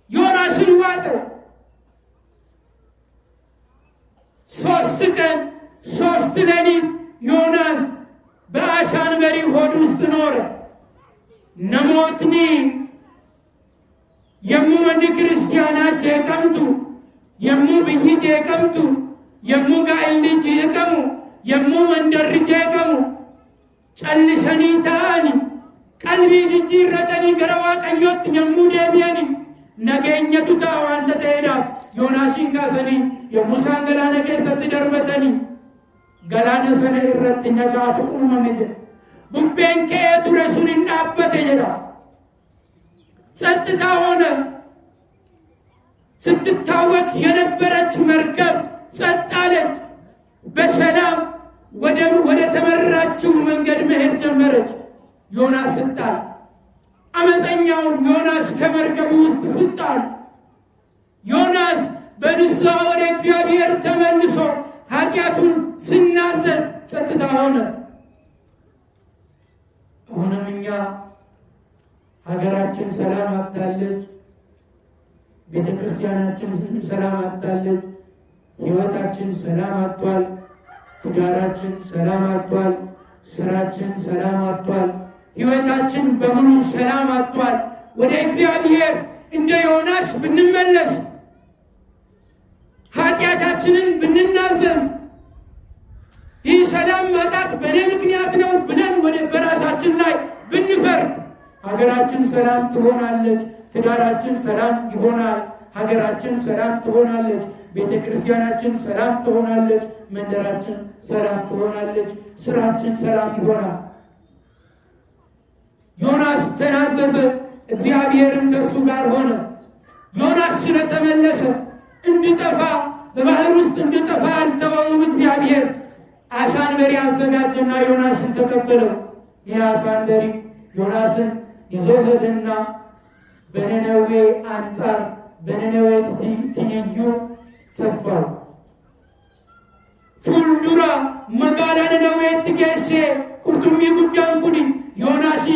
Speaker 1: ዮናስን ዋጠው። 3 ቀን 3 ሌሊት ዮናስ በአሳ አንበሪ ሆድ ውስጥ ኖረ። ነሞትኒ የሙ መንድ ክርስቲያናት የቀምቱ የሙ ብይት የቀምቱ የሙ ጋይልጅ የቀሙ የሙ መንደርጅ የቀሙ ጨልሰኒ ታኒ ቀልቢ ጅጅረተኒ ገረዋ ቀዮት የሙ ደሚያኒ ነገኘቱ ታዋንተ ተሄዳ ዮናስን ካሰኒ የሙሳን ገላነ keessatti darbatani galaana sana irratti nagaatu uumame jedha. Bubbeen ka'ee ture sun hin dhaabbate jedha. ጸጥታ ሆነ። ስትታወቅ የነበረች መርከብ ጸጥ አለች። በሰላም ወደ ተመራችው መንገድ መሄድ ጀመረች። ዮናስ ስጣል። አመፀኛው ዮናስ ከመርከቡ ውስጥ ስጣል። ዮናስ በንስሐ ወደ እግዚአብሔር ተመልሶ ኃጢአቱን ስናዘዝ ጸጥታ ሆነ። አሁንም እኛ ሀገራችን ሰላም አጣለች፣ ቤተ ክርስቲያናችን ሰላም አጣለች፣ ሕይወታችን ሰላም አጥቷል፣ ትዳራችን ሰላም አጥቷል፣ ስራችን ሰላም አጥቷል፣ ሕይወታችን በሙሉ ሰላም አጥቷል። ወደ እግዚአብሔር እንደ ዮናስ ብንመለስ ኃጢአታችንን ብንናዘዝ ይህ ሰላም ማጣት በእኔ ምክንያት ነው ብለን በራሳችን ላይ ብንፈርድ ሀገራችን ሰላም ትሆናለች፣ ትዳራችን ሰላም ይሆናል፣ ሀገራችን ሰላም ትሆናለች፣ ቤተ ክርስቲያናችን ሰላም ትሆናለች፣ መንደራችን ሰላም ትሆናለች፣ ስራችን ሰላም ይሆናል። ዮናስ ተናዘዘ፣ እግዚአብሔርም ከእርሱ ጋር ሆነ። ዮናስ ስለተመለሰ እንዲጠፋ በባህር ውስጥ እንዲጠፋ አልተወውም። እግዚአብሔር አሳ አንበሪ አዘጋጀና ዮናስን ተቀበለው። ይህ አሳ አንበሪ ዮናስን ይዞ ሄደና በነነዌ አንጻር በነነዌ ትይዩ ተፋው። ፉልዱራ መጋላ ነነዌ ትጌሴ ቁርጡሚ ጉዳን ኩኒ ዮናሲ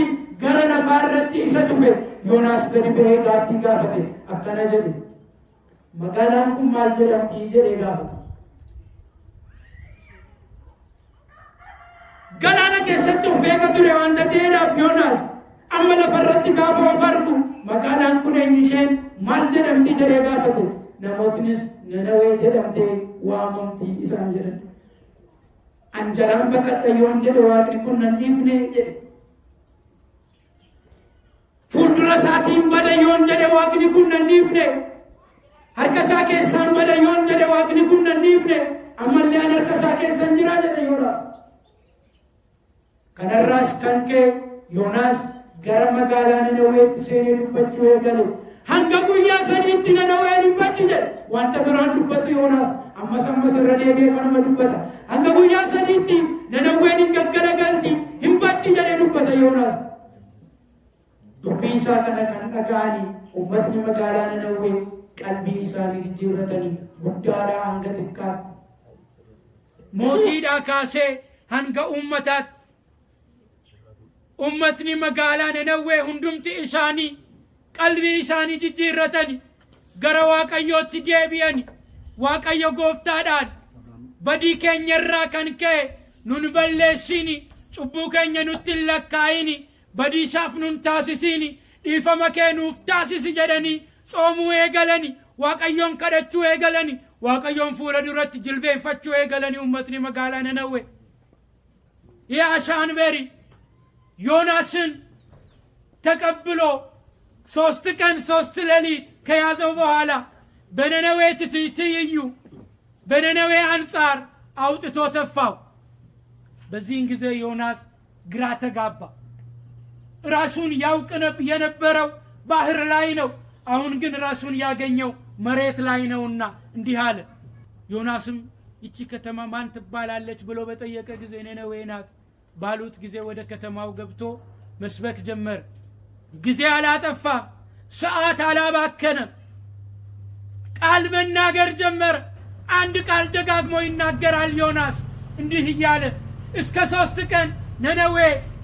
Speaker 1: ገረ ለፋረቲ ኢሰ ዱፌ ዮናስ በዲቤ ጋፊ ጋፈቴ አከነ ጀዲ መጋላን ኩን ማል ጀደምቲ ጀዴ ጋፈቴ ገላና keessatti of beeka ture wanta ta'eedhaaf Yoonaas amma lafarratti gaafa of argu maqaadhaan kun eenyusheen maal jedhamti jedhee gaafate namootnis Nanawee jedhamtee waamamti isaan jedhan anjalaan baqadha yoon jedhe waaqni kun nan dhiifne jedhe fuuldura isaatiin bada yoon jedhe waaqni kun nan dhiifne harka isaa keessaan bada yoon jedhe waaqni kun nan dhiifne ammallee an harka isaa keessan jira jedhe Yoonaas kanarraas kan kee Yoonaas gara magaalaa Nanaweetti seenee dubbachuu eegale hanga guyyaa sadiitti Nanaween hin baddi jedhe wanta biraan dubbatu Yoonaas ammas irra deebi'ee kanuma dubbata hanga guyyaa sadiitti Nanaween hin gaggalagalti hin baddi jedhee dubbata Yoonaas dubbii isaa kana kan dhaga'anii ummatni magaalaa Nanawee qalbii isaanii jijjiirratanii guddaadhaa hanga xiqqaatti mootiidhaa kaasee hanga ummataatti ummatni magaalaa Nanawee hundumti isaanii qalbii isaanii jijjiirratanii gara Waaqayyootti deebi'anii Waaqayyo gooftaadhaan badii keenyarraa kan ka'e nun balleessini cubbuu keenya nutti hin lakkaa'ini badiisaaf nun taasisini dhiifama kee nuuf taasisi jedhanii xoomuu eegalanii Waaqayyoon kadhachuu eegalanii Waaqayyoon fuula duratti jilbeenfachuu eegalanii ummatni magaalaa Nanawee yaa Shaanbeeri ዮናስን ተቀብሎ 3 ቀን 3 ሌሊት ከያዘው በኋላ በነነዌ ትይዩ በነነዌ አንጻር አውጥቶ ተፋው በዚህን ጊዜ ዮናስ ግራ ተጋባ ራሱን ያውቅ የነበረው ባህር ላይ ነው አሁን ግን ራሱን ያገኘው መሬት ላይ ነውና እንዲህ አለ ዮናስም እቺ ከተማ ማን ትባላለች ብሎ በጠየቀ ጊዜ ነነዌ ናት ባሉት ጊዜ ወደ ከተማው ገብቶ መስበክ ጀመር ጊዜ አላጠፋ ሰዓት አላባከነ ቃል መናገር ጀመር አንድ ቃል ደጋግሞ ይናገራል ዮናስ እንዲህ እያለ እስከ 3 ቀን ነነዌ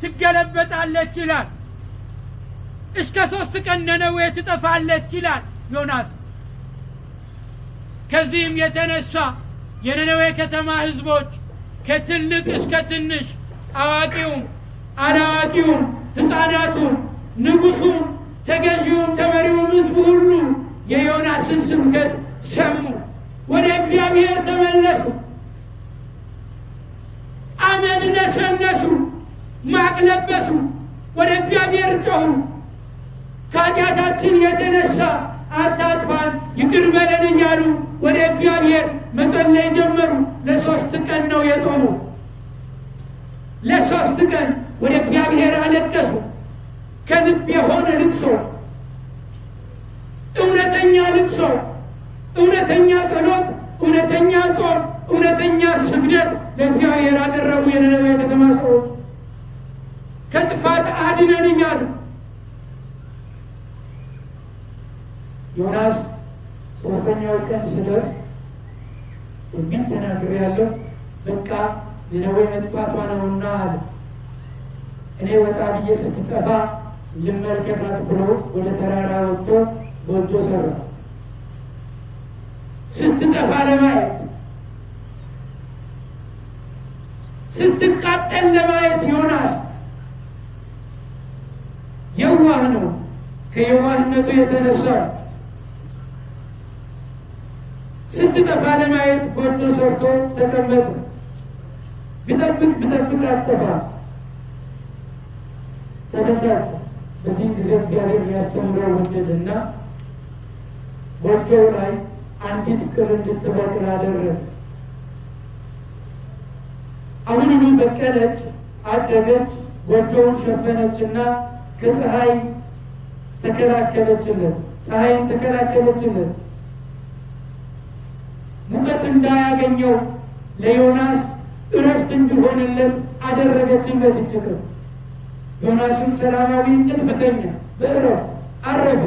Speaker 1: ትገለበጣለች ይላል እስከ 3 ቀን ነነዌ ትጠፋለች ይላል ዮናስ ከዚህም የተነሳ የነነዌ ከተማ ህዝቦች ከትልቅ እስከ ትንሽ አዋቂውም አላዋቂውም ሕፃናቱም ንጉሱም ተገዢውም ተመሪውም ህዝቡ ሁሉ የዮናስን ስብከት ሰሙ ወደ እግዚአብሔር ተመለሱ አመድ ነሰነሱ ማቅ ለበሱ ወደ እግዚአብሔር ጮኹ ከኃጢአታችን የተነሳ አታጥፋን ይቅር በለን እያሉ ወደ እግዚአብሔር መጸለይ ጀመሩ ለ3 ቀን ነው የጾሙ ለ3 ቀን ወደ እግዚአብሔር አለቀሱ ከልብ የሆነ ልቅሶ እውነተኛ ልቅሶ እውነተኛ ጸሎት እውነተኛ ጾም እውነተኛ ስግደት ለእግዚአብሔር አቀረቡ የነነዌ ከተማ ሰዎች ከጥፋት አድነን እያሉ ዮናስ 3ኛው ቀን ሲደርስ ትንቢት ተናግሬያለሁ በቃ ነነዌ መጥፋቷ ነውና አለ እኔ ወጣ ብዬ ስትጠፋ ልመልከታት ብሎ ወደ ተራራ ወጥቶ ጎጆ ሰራ ስትጠፋ ለማየት ስትቃጠል ለማየት ዮናስ የዋህ ነው ከየዋህነቱ የተነሳ ስትጠፋ ለማየት ጎጆ ሰርቶ ተቀመጠ ቢጠብቅ አጠፋ ተነሳች በዚህ ጊዜ እግዚአብሔር ያስተምረው ወደደና ጎጆው ላይ አንዲት ቅል እንድትበቅል አደረገ አሁንም በቀለች አደገች ጎጆውን ሸፈነችና ከፀሐይ ተከላከለችለት ፀሐይን ተከላከለችለት ሙቀት እንዳያገኘው ለዮናስ እረፍት እንዲሆንለት አደረገችለት ይችላል ዮናስም ሰላማዊ እንቅልፍ ተኛ በእረፍት አረፈ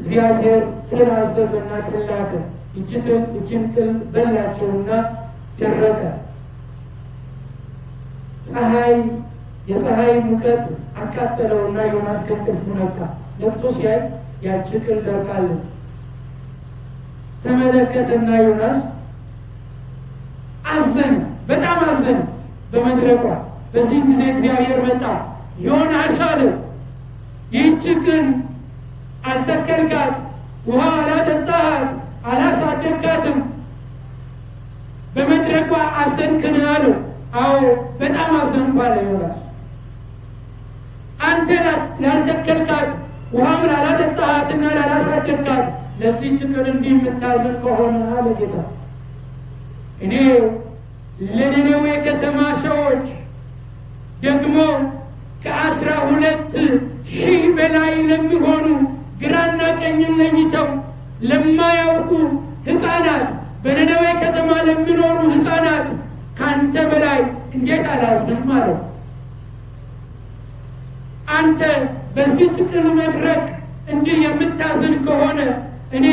Speaker 1: እግዚአብሔር ትእዛዝና ትላከ እጅን ቅል በላቸውና ደረቀ ፀሐይ የፀሐይ ሙቀት አቃጠለውና ዮናስ ከእንቅልፉ ነቃ። ነቅቶ ሲያይ ያቺ ቅል ደርቃለች። ተመለከተና ዮናስ አዘነ፣ በጣም አዘነ በመድረቋ። በዚህ ጊዜ እግዚአብሔር መጣ። ዮናስ አለው፣ ይህች ቅል አልተከልካት፣ ውሃ አላጠጣሃት፣ አላሳደግካትም፣ በመድረቋ አዘንክን አለው። አዎ በጣም አዘንኩ አለ ዮናስ። አንተ ላልተከልካት ውሃም ላላጠጣሃትና ላላሳደግካት ለዚህች ቅል እንዲህ የምታዘን ከሆነ አለ ጌታ፣ እኔ ለነነዌ ከተማ ሰዎች ደግሞ ከ12,000 በላይ ለሚሆኑ ግራና ቀኝን ለይተው ለማያውቁ ሕፃናት በነነዌ ከተማ ለሚኖሩ ሕፃናት ካንተ በላይ እንዴት አላዝንም አለው። አንተ በዚህ ቅል መድረቅ እንዲህ የምታዝን ከሆነ እኔ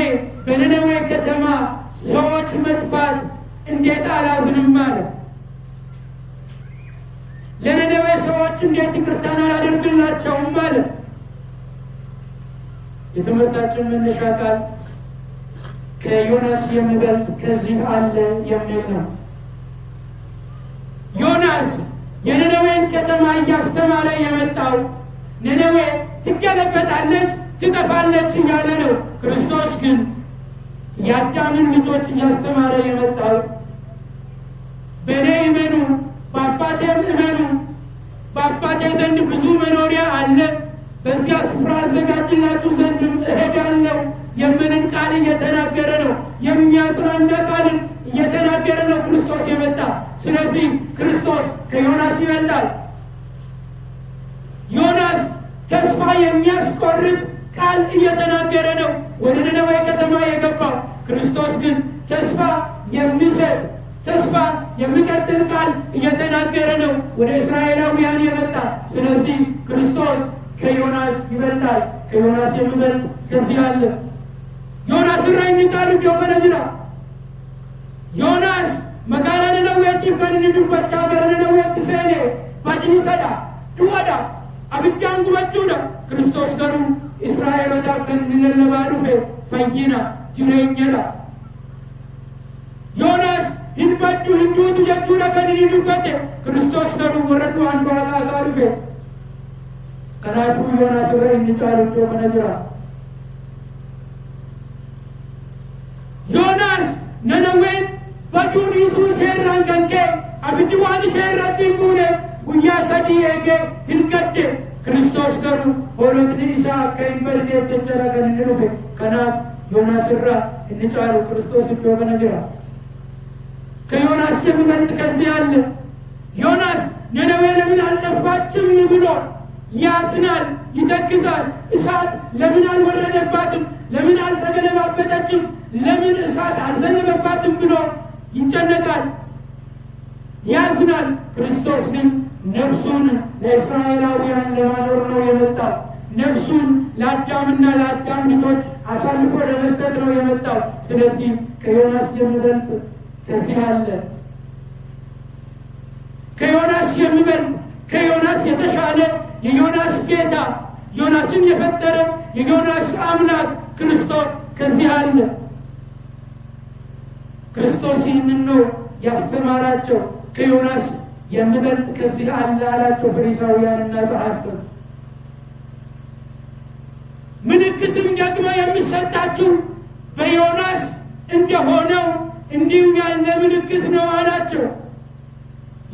Speaker 1: በነነዌ ከተማ ሰዎች መጥፋት እንዴት አላዝንም አለ። ለነነዌ ሰዎች እንዴት ይቅርታን አላደርግላቸውም አለ። የትምህርታችን መነሻ ቃል ከዮናስ የሚበልጥ ከዚህ አለ የሚል ነው። ዮናስ የነነዌን ከተማ እያስተማረ የመጣው ነነዌ ትገለበጣለች፣ ትጠፋለች እያለ ነው። ክርስቶስ ግን የአዳምን ልጆች እያስተማረ የመጣው በእኔ እመኑ፣ በአባቴም እመኑ፣ በአባቴ ዘንድ ብዙ መኖሪያ አለ፣ በዚያ ስፍራ አዘጋጅላችሁ ዘንድ እሄዳለሁ የሚልን ቃል እየተናገረ ነው። የሚያጽናና ቃልን እየተናገረ ነው ክርስቶስ የመጣ። ስለዚህ ክርስቶስ ከዮናስ ይበልጣል። ዮናስ ተስፋ የሚያስቆርጥ ቃል እየተናገረ ነው ወደ ነነዌ ከተማ የገባው። ክርስቶስ ግን ተስፋ የሚሰጥ ተስፋ የሚቀጥል ቃል እየተናገረ ነው ወደ እስራኤላውያን የመጣ። ስለዚህ ክርስቶስ ከዮናስ ይበልጣል። ከዮናስ የሚበልጥ ከዚህ አለ። ዮናስ ራይን ቃል ዶመነ ጅራ ዮናስ መጋላ ነነዌ ጢፈን ዱበቻ ገረ ነነዌ ተሰኔ ባዲኒ ሰዳ ዱዋዳ አብጃን ጉበቹዳ ክርስቶስ ገሩ እስራኤሎታ ከንለለባሩፈ ፈይና ጅሬኛላ ዮናስ hinbaddu hinduutu jechuudha kan inni dubbate. Kiristoos garuu warra du'an du'aa kaasaa dhufe. Kanaafuu Yoonaas irra inni caalu iddoo kana jira. Yoonaas Nanawween baduun dhiisuu ishee irraan kan ka'e abiddi waan ishee irratti hin buune guyyaa 3 eegee hin gadde. Kiristoos garuu hoolotni isaa akka hin badneef jechuudha kan inni dhufe. Kanaaf Yoonaas irra inni caalu Kiristoos iddoo kana jira. ከዮናስ የሚበልጥ ከዚህ አለ። ዮናስ ነነዌ ለምን አልጠፋችም ብሎ ያዝናል፣ ይተክዛል። እሳት ለምን አልወረደባትም፣ ለምን አልተገለባበጠችም፣ ለምን እሳት አልዘነበባትም ብሎ ይጨነቃል፣ ያዝናል። ክርስቶስ ግን ነፍሱን ለእስራኤላውያን ለማኖር ነው የመጣው። ነፍሱን ለአዳምና ለአዳም ልጆች አሳልፎ ለመስጠት ነው የመጣው። ስለዚህ ከዮናስ የሚበልጥ ከዚህ አለ። ከዮናስ የሚበልጥ ከዮናስ የተሻለ የዮናስ ጌታ ዮናስን የፈጠረ የዮናስ አምላክ ክርስቶስ ከዚህ አለ። ክርስቶስ ይህንን ነው ያስተማራቸው። ከዮናስ የሚበልጥ ከዚህ አለ አላቸው ፈሪሳውያንና ጸሐፍት። ምልክትም ደግሞ የሚሰጣችሁ በዮናስ እንደሆነው እንዲሁ ያለ ምልክት ነው አላቸው።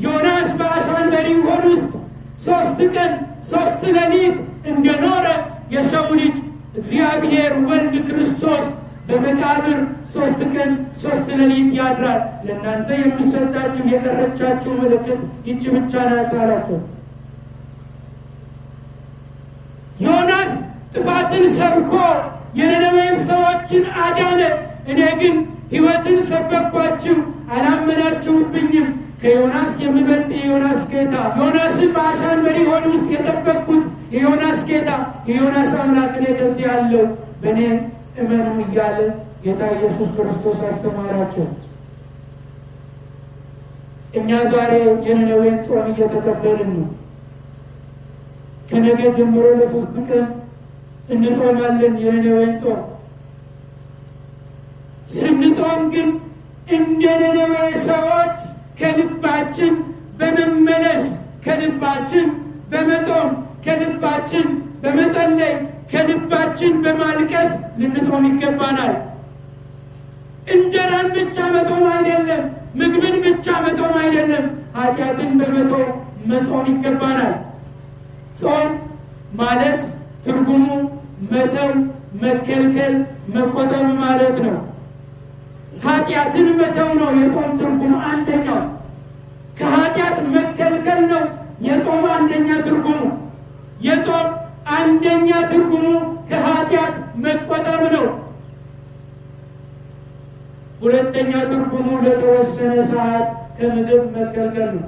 Speaker 1: ዮናስ በአሳ አንበሪ ሆድ ውስጥ 3 ቀን 3 ሌሊት እንደኖረ የሰው ልጅ እግዚአብሔር ወልድ ክርስቶስ በመቃብር 3 ቀን 3 ሌሊት ያድራል። ለእናንተ የሚሰጣችሁ የቀረቻችሁ ምልክት ይህች ብቻ ናት አላቸው። ዮናስ ጥፋትን ሰብኮ የነነዌን ሰዎችን አዳነ። እኔ ግን ሕይወትን ሰበኳችሁ አላመናችሁብኝም። ከዮናስ የሚበልጥ የዮናስ ጌታ ዮናስን በአሳ አንበሪ ሆድ ውስጥ የጠበቅኩት የዮናስ ጌታ የዮናስ አምላክ እኔ ከዚህ ያለው በእኔ እመኑ እያለ ጌታ ኢየሱስ ክርስቶስ አስተማራቸው። እኛ ዛሬ የነነዌን ጾም እየተቀበልን ነው። ከነገ ጀምሮ ለ3 ቀን እንጾማለን የነነዌን ጾም። ስንጾም ግን እንደ ነነዌ ሰዎች ከልባችን በመመለስ ከልባችን በመጾም ከልባችን በመጸለይ ከልባችን በማልቀስ ልንጾም ይገባናል። እንጀራን ብቻ መጾም አይደለም፣ ምግብን ብቻ መጾም አይደለም፣ ኃጢአትን በመተው መጾም ይገባናል። ጾም ማለት ትርጉሙ መተው፣ መከልከል፣ መቆጠብ ማለት ነው። ኃጢአትን መተው ነው የጾም ትርጉሙ አንደኛው። ከኃጢአት መከልከል ነው የጾም አንደኛ ትርጉሙ። የጾም አንደኛ ትርጉሙ ከኃጢአት መቆጠብ ነው። ሁለተኛ ትርጉሙ ለተወሰነ ሰዓት ከምግብ መከልከል ነው።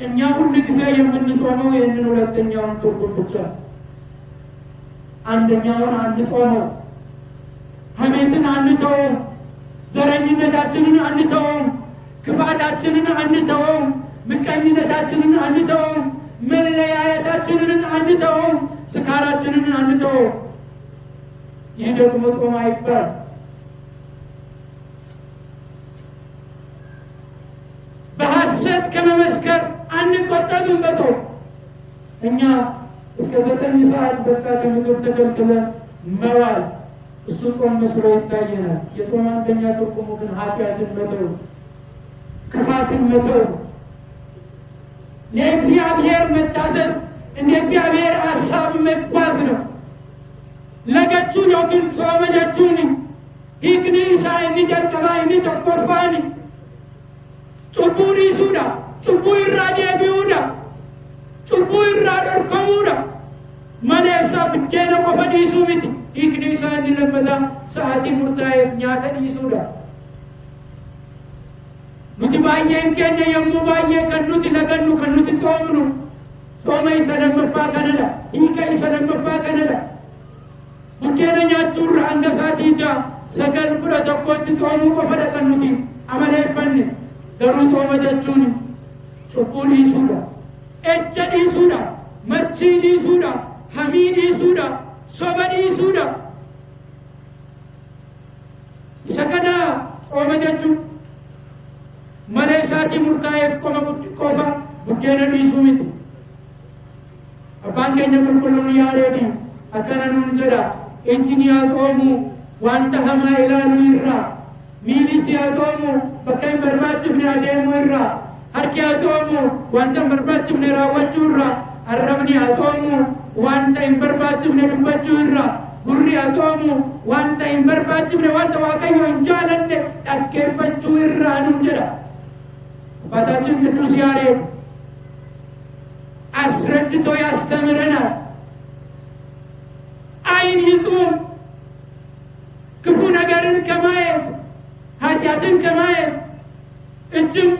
Speaker 1: እኛ ሁሉ ጊዜ የምንጾመው ይህንን ሁለተኛውን ትርጉም ብቻ፣ አንደኛውን አንጾመው። ሐሜትን አንተውም፣ ዘረኝነታችንን አንተውም፣ ክፋታችንን አንተውም፣ ምቀኝነታችንን አንተውም፣ መለያየታችንን አንተውም፣ ስካራችንን አንተውም። ይህ ደግሞ ጾም አይባል። በሐሰት ከመመስከር አንቆጠብም በጾም። እኛ እስከ 9 ሰዓት በቃ ከምግብ ተከልክለን መዋል እሱ ጾም መስሎ ይታየናል። የጾም አንደኛ ትርጉሙ ግን ኃጢአትን መተው፣ ክፋትን መተው፣ ለእግዚአብሔር መታዘዝ፣ እንደ እግዚአብሔር ሐሳብ መጓዝ ነው። ለገቹ ዮክን ሶመጀቹኒ ሂክኒ ሳይኒ ጀልቀባይኒ ተቆርፋኒ ጩቡ ሪሱዳ ጩቡ ይራ ዴቢኡዳ ጩቡ ይራ ደርከሙዳ መሌሳ ብዴነ ቆፈ ዲሱ ሚቲ ሂክኒ ሳይኒ ለመዳ ሰዓቲ ሙርታኤፍ ኛተ ዲሱዳ nuti baay'een keenya yommuu baay'ee kan nuti lagannu kan nuti soomnu sooma isa lammaffaa kanadha, hiika isa lammaffaa kanadha. Buddeena nyaachuurra hanga sa'aatii 9:11tti soomuu qofadha kan nuti amaleeffanne. Garuu sooma jechuun cubbuu dhiisuudha, ejja dhiisuudha, machii dhiisuudha, hamii dhiisuudha, soba dhiisuudha. Isa kana sooma jechuun malee isaatii murtaa'eef qofa buddeena dhiisuu miti. Abbaan keenya qulqulluun Yaareed akkana nuun jedha, ijji haa soomu wanta hamaa ilaaluu irraa, miilli haa soomu bakka hin barbaachifne adeemuu irraa, harki haa soomu wanta hin barbaachifne raawwachuu irraa, arrabni haa soomu wanta hin barbaachifne dubbachuu irraa, gurri haa soomu wanta hin barbaachifne wanta Waaqayyo hin jaalanne dhaggeeffachuu irraa nuun jedha አባታችን ቅዱስ ያሬድ አስረድቶ ያስተምረናል። ዓይን ይጹም ክፉ ነገርን ከማየት ኃጢአትን ከማየት፣ እጅም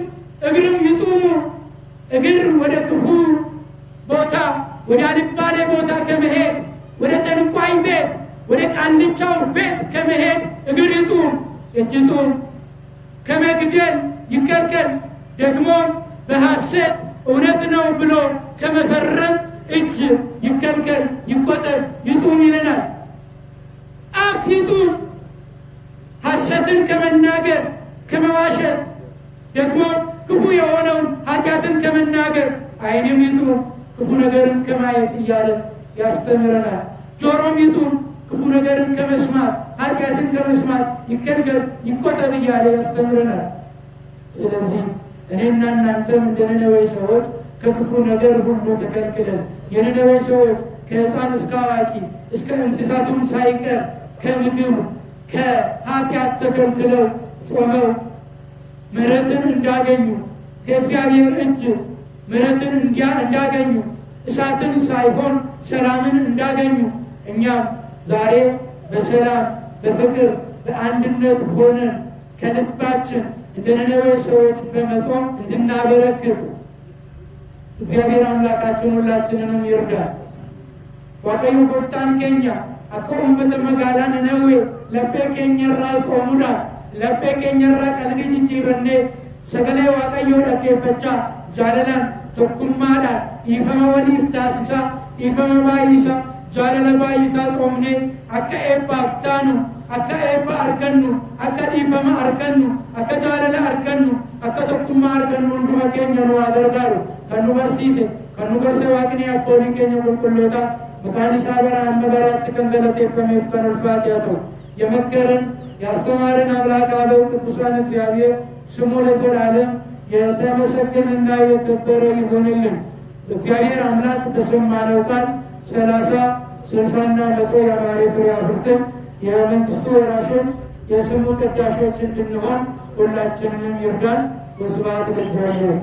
Speaker 1: እግርም ይጹሙ እግር ወደ ክፉ ቦታ ወደ አልባሌ ቦታ ከመሄድ፣ ወደ ጠንቋይ ቤት ወደ ቃልቻው ቤት ከመሄድ እግር ይጹም፣ እጅ ይጹም። ከመግደል ይከልከል፣ ደግሞ በሐሰት እውነት ነው ብሎ ከመፈረም እጅ ይከልከል፣ ይቆጠብ፣ ይጹም ይለናል። አፍ ይጹም ሐሰትን ከመናገር ከመዋሸት፣ ደግሞ ክፉ የሆነውን ኃጢአትን ከመናገር፣ ዓይንም ይጹም ክፉ ነገርን ከማየት እያለ ያስተምረናል። ጆሮም ይጹም ክፉ ነገርን ከመስማት ኃጢአትን ከመስማት ይከልከል፣ ይቆጠብ እያለ ያስተምረናል። ስለዚህ እኔና እናንተም እንደ ነነዌ ሰዎች ከክፉ ነገር ሁሉ ተከልክለን፣ የነነዌ ሰዎች ከሕፃን እስከ አዋቂ እስከ እንስሳቱም ሳይቀር ከምግብ ከኃጢአት ተከልክለው ጾመው ምሕረትን እንዳገኙ ከእግዚአብሔር እጅ ምሕረትን እንዳገኙ እሳትን ሳይሆን ሰላምን እንዳገኙ እኛም ዛሬ በሰላም በፍቅር በአንድነት ሆነን ከልባችን እንደ ነነዌ ሰዎች በመጾም እንድናበረክት እግዚአብሔር አምላካችን ሁላችንንም ይርዳል። waaqayyo gooftaan keenya akka uummata magaalaa Nanawwee laphee keenyarraa ጾሙudhaan laphee keenyarraa qalbii jijjiirrannee sagalee waaqayyoo dhaggeeffachaa jaalalaan tokkummaadhaan dhiifama waliif taasisaa, dhiifama baay'isaa, jaalala baay'isaa soomnee akka eebbaaf taanu, akka eebba argannu, akka dhiifama argannu, akka jaalala argannu, akka tokkummaa argannu hunduma keenya nu haa gargaaru. Kan nu barsiise, kan nu gorse Waaqni abbootii keenya qulqulloota maqaan isaa bara amma baraatti kan galateeffameef kan ulfaate haa ta'u። የመከረን ያስተማረን አምላክ አበው ቅዱሳን እግዚአብሔር ስሙ ለዘላለም የተመሰገነና የከበረ ይሁንልን። እግዚአብሔር አምላክ በሰማነው ቃል 30፣ 60ና 100 ያማረ ፍሬ አፍርተን የመንግስቱ ወራሾች የስሙ ቀዳሾች እንድንሆን ሁላችንንም ይርዳን። ወስብሐት ለእግዚአብሔር።